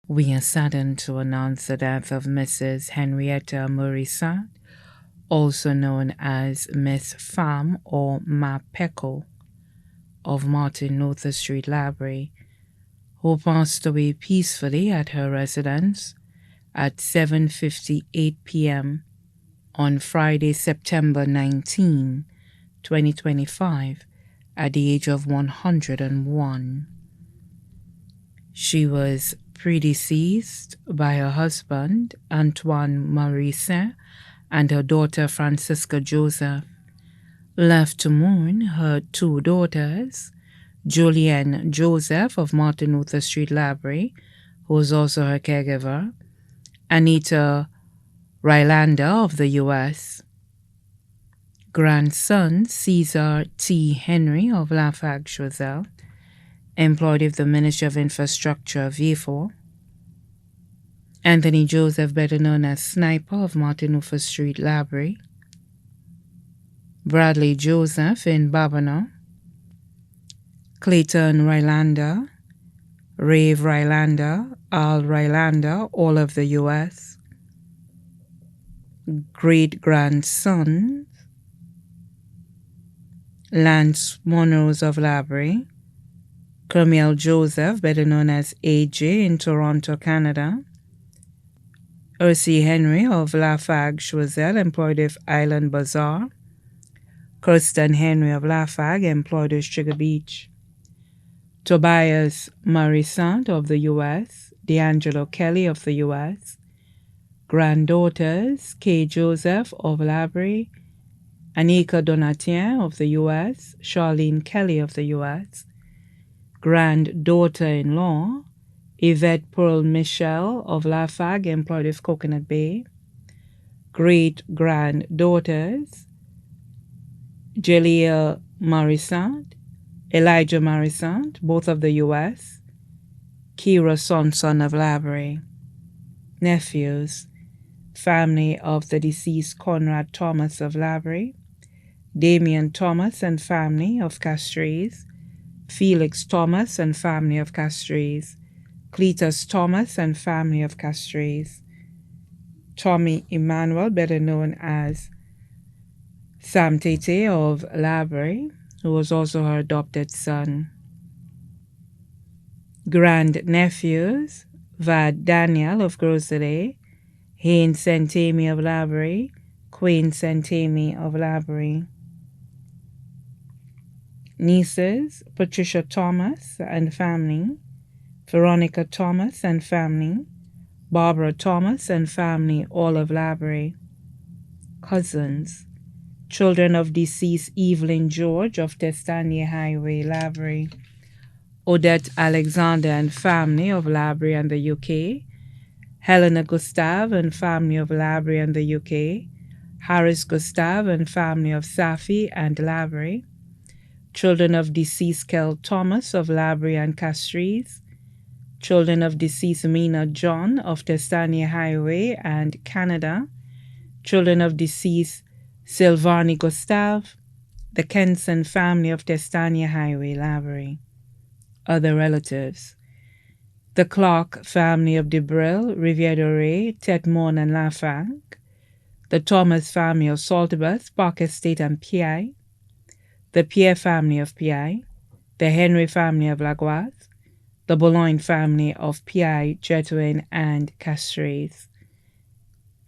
We are saddened to announce the death of Mrs. Henrietta Marie-Sainte, also known as Miss Pham or Ma Peco of Martin Luther Street Library, who passed away peacefully at her residence at 7:58 p.m. on Friday, September 19, 2025, at the age of 101. She was predeceased by her husband, Antoine Marie-Sainte, and her daughter, Francisca Joseph. Left to mourn her two daughters, Julianne Joseph of Martin Luther Street Library, who was also her caregiver, Anita Rylander of the U.S., grandson Cesar T. Henry of Lafargue Choiseul, employed with the Ministry of Infrastructure, V4, Anthony Joseph, better known as Sniper of Martin Luther Street Library, Bradley Joseph in Babonneau, Clayton Rylander, Rave Rylander, Al Rylander, all of the U.S., great-grandson Lance Monrose of Library, Kermiel Joseph, better known as AJ in Toronto, Canada, Ursi Henry of Lafargue Choiseul, employed with Island Bazaar, Kirsten Henry of Lafargue, employed with Sugar Beach, Tobias Marie-Sainte of the U.S., D'Angelo Kelly of the U.S., granddaughters Kay Joseph of Library, Anika Donatien of the U.S., Charlene Kelly of the U.S., granddaughter-in-law Yvette Pearl Michelle of Lafargue, employed with Coconut Bay, great-granddaughters Jelia Marie-Sainte, Elijah Marie-Sainte, both of the U.S., Kira Sonson of Library, nephews, family of the deceased Conrad Thomas of Library, Damian Thomas and family of Castries, Felix Thomas and family of Castries, Cletus Thomas and family of Castries, Tommy Emmanuel, better known as Sam Tete of Library, who was also her adopted son. Grandnephews, Vad Daniel of Groseday, Haynes Santemi of Library, Queen Santemi of Library. Nieces, Patricia Thomas and family, Veronica Thomas and family, Barbara Thomas and family, all of Library. Cousins, children of deceased Evelyn George of Testanier Highway, Library, Odette Alexander and family of Library and the UK, Helena Gustave and family of Library and the UK, Harris Gustave and family of Safi and Library, children of deceased Kel Thomas of Library and Castries, children of deceased Mina John of Testanier Highway and Canada, children of deceased Silvani Gustave, the Kenson family of Testanier Highway, Library. Other relatives, the Clark family of Debril, Rivière-Dorée, Tetmon and Lafargue, the Thomas family of Saltibus, Park Estate and PI, the Pierre family of PI, the Henry family of Lagoise, the Boulogne family of PI, Jetwin and Castries,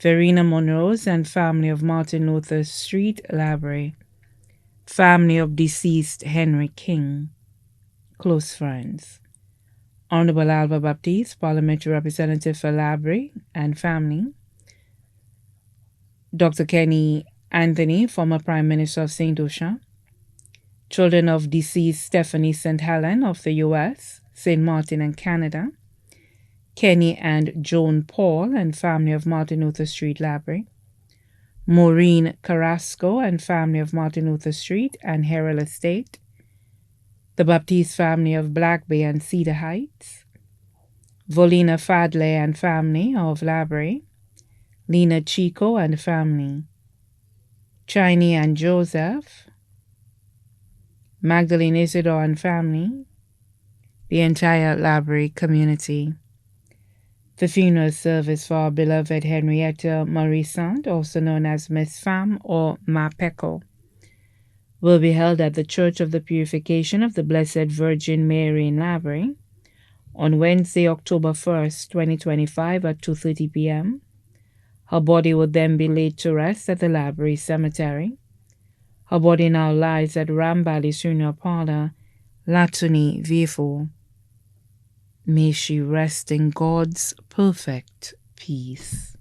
Verena Monrose and family of Martin Luther Street Library, family of deceased Henry King, close friends. Honorable Alva Baptiste, Parliamentary Representative for Library and Family, Dr. Kenny Anthony, former Prime Minister of St. Lucia, children of deceased Stephanie St. Helen of the U.S., St. Martin and Canada, Kenny and Joan Paul and family of Martin Luther Street Library, Maureen Carrasco and family of Martin Luther Street and Herald Estate, the Baptiste family of Black Bay and Cedar Heights, Volina Fadley and family of Library, Lena Chico and family, Chiney and Joseph, Magdalene Isidore and family, the entire Library community. The funeral service for our beloved Henrietta Marie-Sainte, also known as Miss Fam or Ma Peco, will be held at the Church of the Purification of the Blessed Virgin Mary in Lavery on Wednesday, October 1st, 2025 at 2:30 p.m. Her body will then be laid to rest at the Lavery Cemetery. Her body now lies at Rambally's Funeral Parlor, Latony, Vieux. May she rest in God's perfect peace.